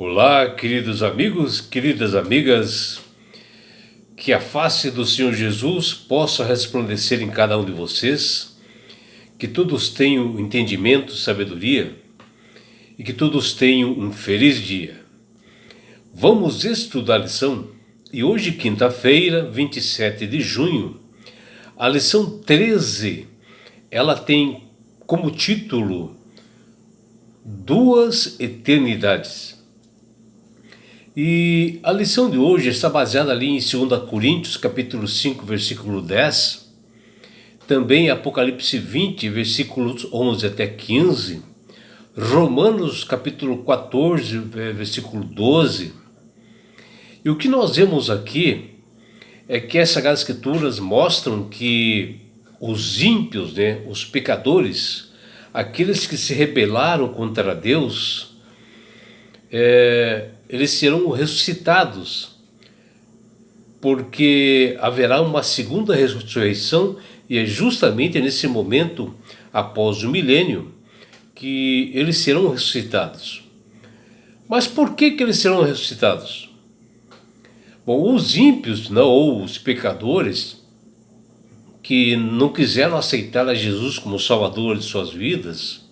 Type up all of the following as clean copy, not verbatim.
Olá, queridos amigos, queridas amigas, que a face do Senhor Jesus possa resplandecer em cada um de vocês, que todos tenham entendimento, sabedoria e que todos tenham um feliz dia. Vamos estudar a lição e hoje, quinta-feira, 27 de junho, a lição 13, ela tem como título Duas Eternidades. E a lição de hoje está baseada ali em 2 Coríntios, capítulo 5, versículo 10, também Apocalipse 20, versículos 11 até 15, Romanos, capítulo 14, versículo 12. E o que nós vemos aqui é que as Sagradas Escrituras mostram que os ímpios, os pecadores, aqueles que se rebelaram contra Deus, eles serão ressuscitados, porque haverá uma segunda ressurreição, e é justamente nesse momento, após o milênio, que eles serão ressuscitados. Mas por que eles serão ressuscitados? Bom, os ímpios, ou os pecadores, que não quiseram aceitar a Jesus como Salvador de suas vidas,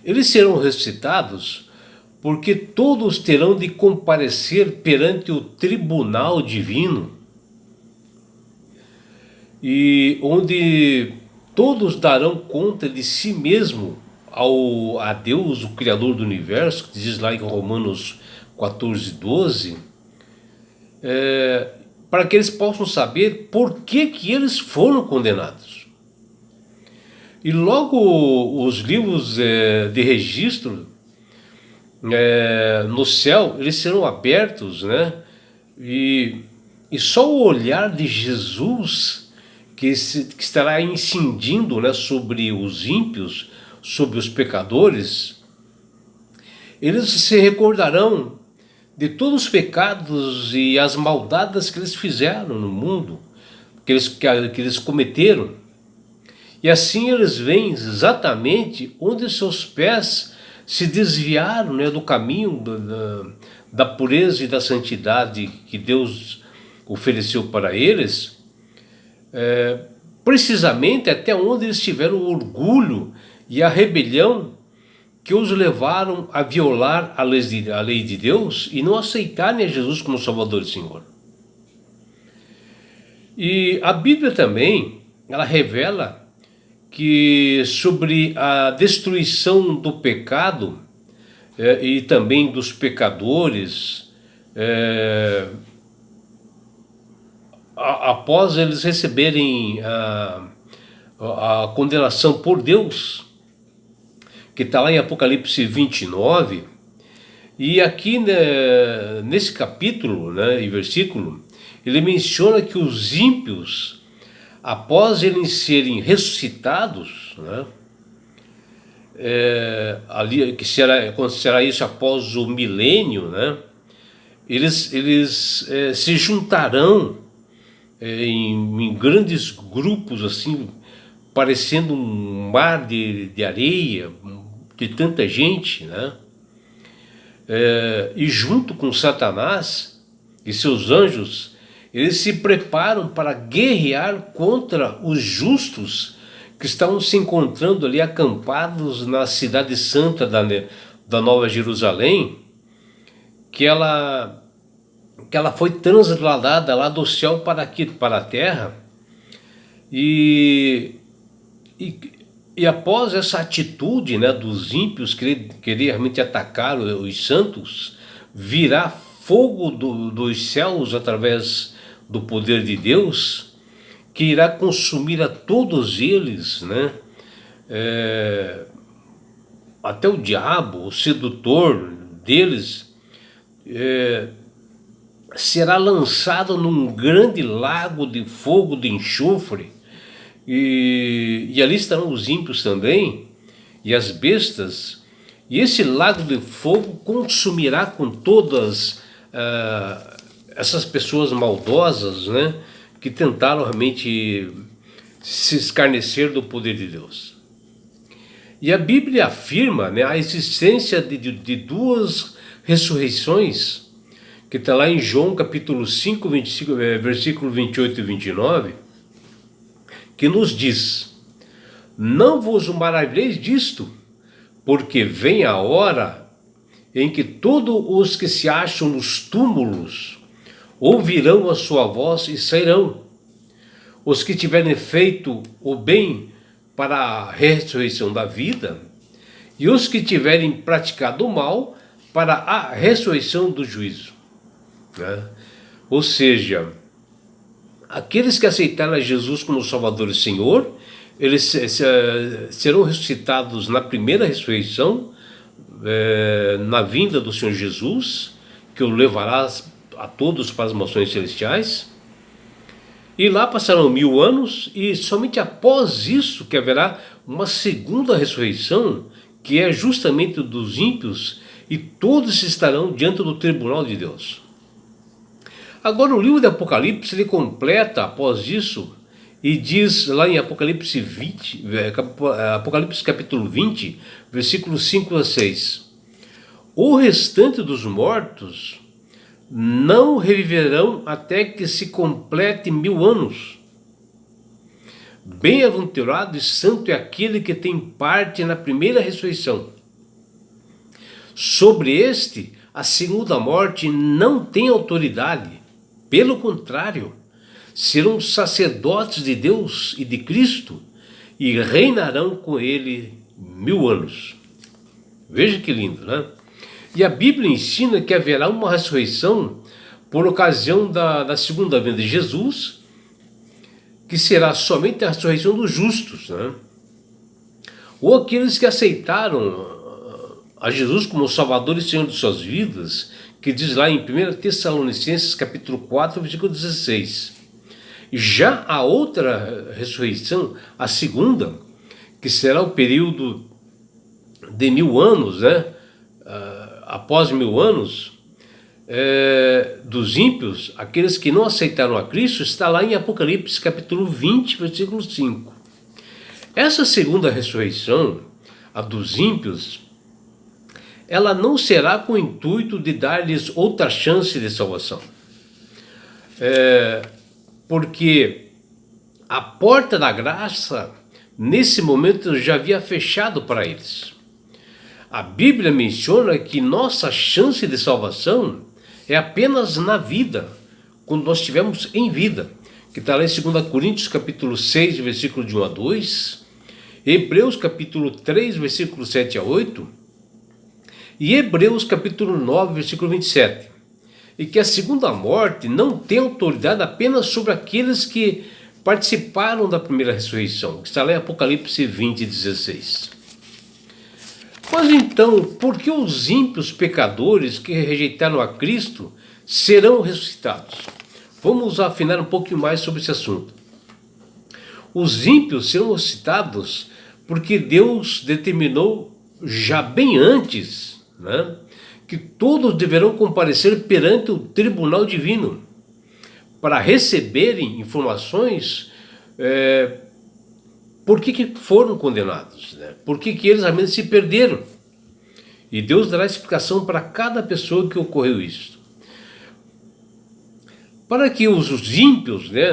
eles serão ressuscitados porque todos terão de comparecer perante o tribunal divino, e onde todos darão conta de si mesmo a Deus, o Criador do Universo, que diz lá em Romanos 14, 12, para que eles possam saber por que eles foram condenados. E logo os livros de registro no céu, eles serão abertos, e só o olhar de Jesus que estará incidindo, sobre os ímpios, sobre os pecadores, eles se recordarão de todos os pecados e as maldades que eles fizeram no mundo, que eles cometeram, e assim eles veem exatamente onde seus pés se desviaram, do caminho da pureza e da santidade que Deus ofereceu para eles, precisamente até onde eles tiveram o orgulho e a rebelião que os levaram a violar a lei de Deus e não aceitarem a Jesus como Salvador e Senhor. E a Bíblia também, ela revela que sobre a destruição do pecado e também dos pecadores, após eles receberem a condenação por Deus, que está lá em Apocalipse 29, e aqui nesse capítulo e versículo, ele menciona que os ímpios, após eles serem ressuscitados, que será isso após o milênio, eles se juntarão em grandes grupos, assim, parecendo um mar de areia, de tanta gente, e junto com Satanás e seus anjos, eles se preparam para guerrear contra os justos que estavam se encontrando ali acampados na cidade santa da Nova Jerusalém, que ela foi transladada lá do céu para aqui, para a terra, e após essa atitude dos ímpios querer realmente atacar os santos, virá fogo dos céus através do poder de Deus, que irá consumir a todos eles, até o diabo, o sedutor deles, será lançado num grande lago de fogo, de enxofre, e ali estarão os ímpios também, e as bestas, e esse lago de fogo consumirá com todas essas pessoas maldosas, que tentaram realmente se escarnecer do poder de Deus. E a Bíblia afirma, né, a existência de duas ressurreições, que está lá em João capítulo 5, 25, versículo 28 e 29, que nos diz: não vos maravilheis disto, porque vem a hora em que todos os que se acham nos túmulos ouvirão a sua voz e sairão. Os que tiverem feito o bem para a ressurreição da vida, e os que tiverem praticado o mal para a ressurreição do juízo. Né? Ou seja, aqueles que aceitaram a Jesus como Salvador e Senhor, eles serão ressuscitados na primeira ressurreição, na vinda do Senhor Jesus, que o levará a todos para as mansões celestiais. E lá passarão 1000 anos, e somente após isso que haverá uma segunda ressurreição, que é justamente dos ímpios, e todos estarão diante do tribunal de Deus. Agora o livro de Apocalipse, ele completa após isso, e diz lá em Apocalipse 20, Apocalipse capítulo 20, versículos 5 a 6. O restante dos mortos não reviverão até que se complete 1000 anos. Bem-aventurado e santo é aquele que tem parte na primeira ressurreição. Sobre este, a segunda morte não tem autoridade. Pelo contrário, serão sacerdotes de Deus e de Cristo e reinarão com ele 1000 anos. Veja que lindo, né? E a Bíblia ensina que haverá uma ressurreição por ocasião da segunda vinda de Jesus, que será somente a ressurreição dos justos, né? Ou aqueles que aceitaram a Jesus como Salvador e Senhor de suas vidas, que diz lá em 1 Tessalonicenses capítulo 4, versículo 16. Já a outra ressurreição, a segunda, que será o período de 1000 anos, né? Após 1000 anos, dos ímpios, aqueles que não aceitaram a Cristo, está lá em Apocalipse capítulo 20, versículo 5. Essa segunda ressurreição, a dos ímpios, ela não será com o intuito de dar-lhes outra chance de salvação. Porque a porta da graça, nesse momento, já havia fechado para eles. A Bíblia menciona que nossa chance de salvação é apenas na vida, quando nós estivermos em vida, que está lá em 2 Coríntios capítulo 6, versículo de 1 a 2, Hebreus capítulo 3, versículo 7 a 8, e Hebreus capítulo 9, versículo 27, e que a segunda morte não tem autoridade apenas sobre aqueles que participaram da primeira ressurreição, que está lá em Apocalipse 20, 16. Mas então, por que os ímpios pecadores que rejeitaram a Cristo serão ressuscitados? Vamos afinar um pouquinho mais sobre esse assunto. Os ímpios serão ressuscitados porque Deus determinou já bem antes, né, que todos deverão comparecer perante o tribunal divino para receberem informações por que foram condenados, né? Por que eles realmente se perderam. E Deus dará explicação para cada pessoa que ocorreu isso. Para que os ímpios, né,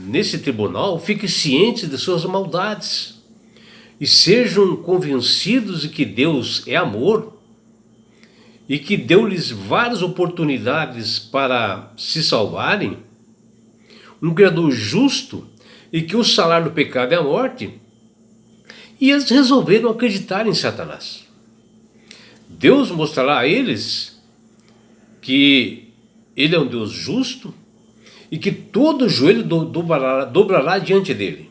nesse tribunal, fiquem cientes de suas maldades e sejam convencidos de que Deus é amor e que deu-lhes várias oportunidades para se salvarem, um Criador justo, e que o salário do pecado é a morte, e eles resolveram acreditar em Satanás. Deus mostrará a eles que ele é um Deus justo e que todo joelho dobrará diante dele.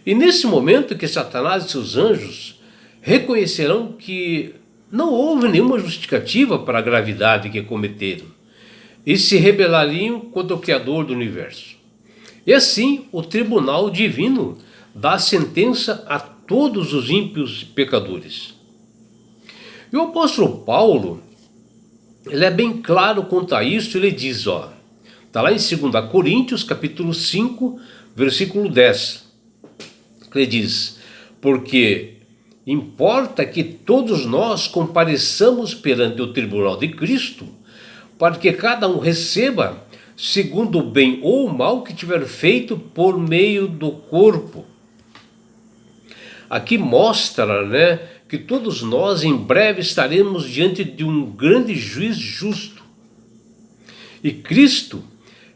E nesse momento que Satanás e seus anjos reconhecerão que não houve nenhuma justificativa para a gravidade que cometeram e se rebelariam contra o Criador do universo. E assim o tribunal divino dá sentença a todos os ímpios pecadores. E o apóstolo Paulo, ele é bem claro quanto a isso. Ele diz, está lá em 2 Coríntios capítulo 5, versículo 10, que ele diz: porque importa que todos nós compareçamos perante o tribunal de Cristo, para que cada um receba segundo o bem ou o mal que tiver feito por meio do corpo. Aqui mostra, né, que todos nós em breve estaremos diante de um grande juiz justo. E Cristo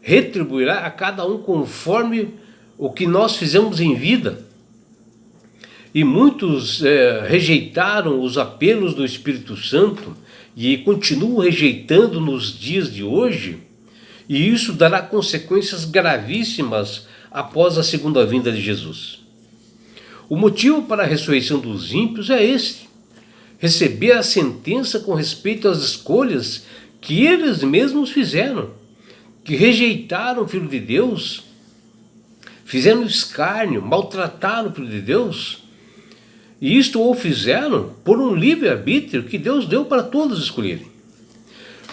retribuirá a cada um conforme o que nós fizemos em vida. E muitos rejeitaram os apelos do Espírito Santo e continuam rejeitando nos dias de hoje, e isso dará consequências gravíssimas após a segunda vinda de Jesus. O motivo para a ressurreição dos ímpios é este: receber a sentença com respeito às escolhas que eles mesmos fizeram, que rejeitaram o Filho de Deus, fizeram escárnio, maltrataram o Filho de Deus, e isto o fizeram por um livre-arbítrio que Deus deu para todos escolherem.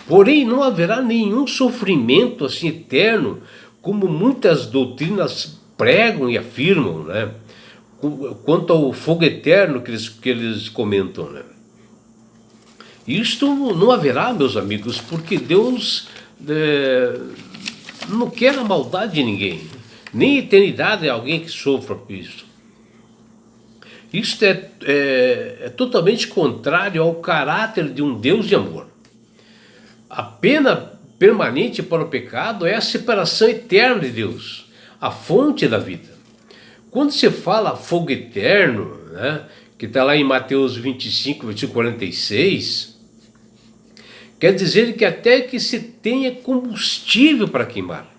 Porém, não haverá nenhum sofrimento assim eterno, como muitas doutrinas pregam e afirmam, né? Quanto ao fogo eterno que eles comentam, né? Isto não haverá, meus amigos, porque Deus não quer a maldade de ninguém, nem eternidade é alguém que sofra por isso. Isto é totalmente contrário ao caráter de um Deus de amor. A pena permanente para o pecado é a separação eterna de Deus, a fonte da vida. Quando se fala fogo eterno, né, que está lá em Mateus 25, versículo 46, quer dizer que até que se tenha combustível para queimar,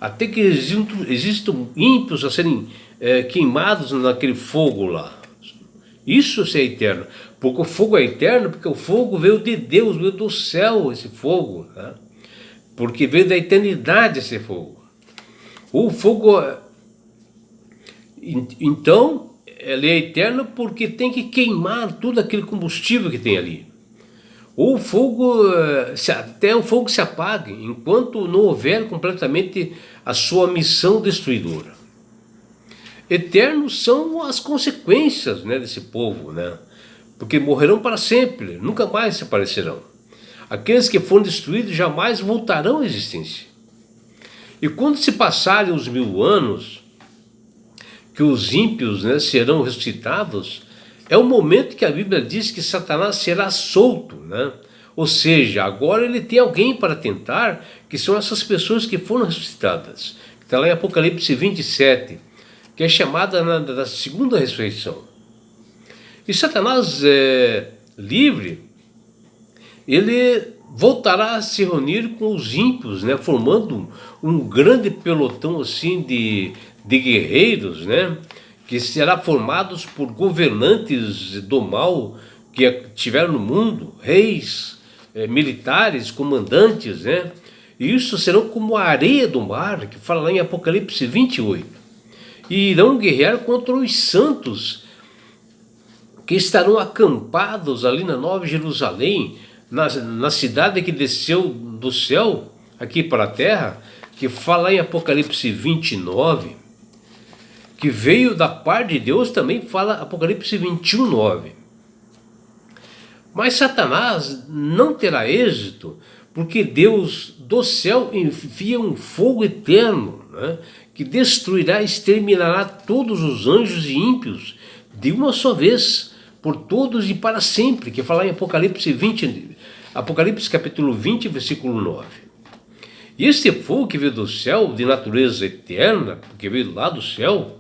até que existam ímpios a serem queimados naquele fogo lá. Isso é eterno, porque o fogo é eterno, porque o fogo veio de Deus, veio do céu esse fogo, né? Porque veio da eternidade esse fogo. O fogo, então, ele é eterno porque tem que queimar todo aquele combustível que tem ali. O fogo, até o fogo se apague, enquanto não houver completamente a sua missão destruidora. Eternos são as consequências, né, desse povo, né? Porque morrerão para sempre, nunca mais se aparecerão. Aqueles que foram destruídos jamais voltarão à existência. E quando se passarem os 1000 anos, que os ímpios, né, serão ressuscitados, é o momento que a Bíblia diz que Satanás será solto, né? Ou seja, agora ele tem alguém para tentar, que são essas pessoas que foram ressuscitadas. Está lá em Apocalipse 27, que é chamada da segunda ressurreição. E Satanás livre, ele voltará a se reunir com os ímpios, né, formando um grande pelotão assim de guerreiros, né, que será formados por governantes do mal que tiveram no mundo, reis, militares, comandantes, né, e isso serão como a areia do mar, que fala lá em Apocalipse 28. E irão guerrear contra os santos que estarão acampados ali na Nova Jerusalém, na cidade que desceu do céu aqui para a terra, que fala em Apocalipse 29, que veio da parte de Deus, também fala Apocalipse 21, 9. Mas Satanás não terá êxito, porque Deus do céu envia um fogo eterno, né, que destruirá e exterminará todos os anjos e ímpios de uma só vez, por todos e para sempre, que fala em Apocalipse capítulo 20, versículo 9. E este fogo que veio do céu, de natureza eterna, porque veio lá do céu,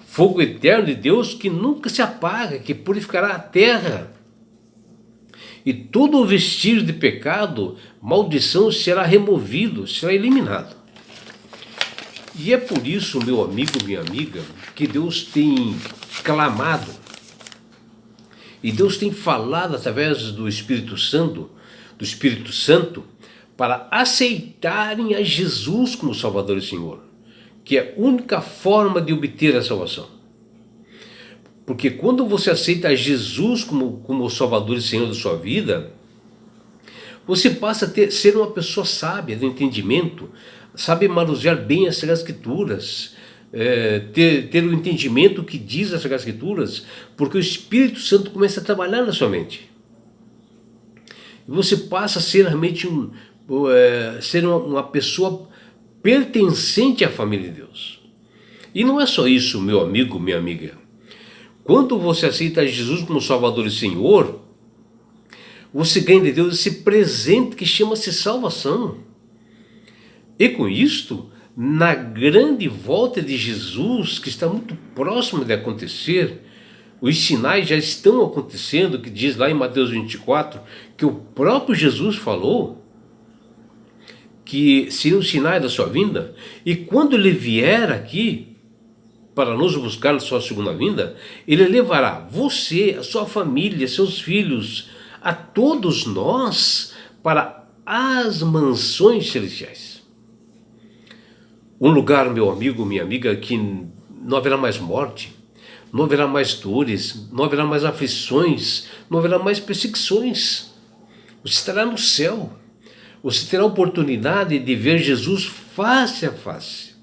fogo eterno de Deus que nunca se apaga, que purificará a terra. E todo o vestígio de pecado, maldição será removido, será eliminado. E é por isso, meu amigo, minha amiga, que Deus tem clamado, e Deus tem falado através do Espírito Santo, para aceitarem a Jesus como Salvador e Senhor, que é a única forma de obter a salvação. Porque quando você aceita Jesus como o Salvador e Senhor da sua vida, você passa a ser uma pessoa sábia, do entendimento, sabe manusear bem as Escrituras, ter o entendimento que diz as Sagradas Escrituras, porque o Espírito Santo começa a trabalhar na sua mente. E você passa a ser realmente ser uma pessoa pertencente à família de Deus. E não é só isso, meu amigo, minha amiga. Quando você aceita Jesus como Salvador e Senhor, você ganha de Deus esse presente que chama-se salvação. E com isto, na grande volta de Jesus, que está muito próximo de acontecer, os sinais já estão acontecendo, que diz lá em Mateus 24, que o próprio Jesus falou que seriam sinais da sua vinda, e quando ele vier aqui, para nos buscar na sua segunda vinda, ele levará você, a sua família, seus filhos, a todos nós, para as mansões celestiais. Um lugar, meu amigo, minha amiga, que não haverá mais morte, não haverá mais dores, não haverá mais aflições, não haverá mais perseguições. Você estará no céu. Você terá a oportunidade de ver Jesus face a face.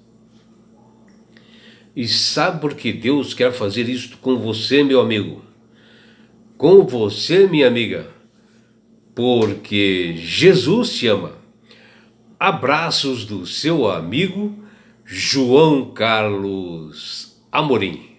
E sabe por que Deus quer fazer isso com você, meu amigo? Com você, minha amiga? Porque Jesus te ama. Abraços do seu amigo João Carlos Amorim.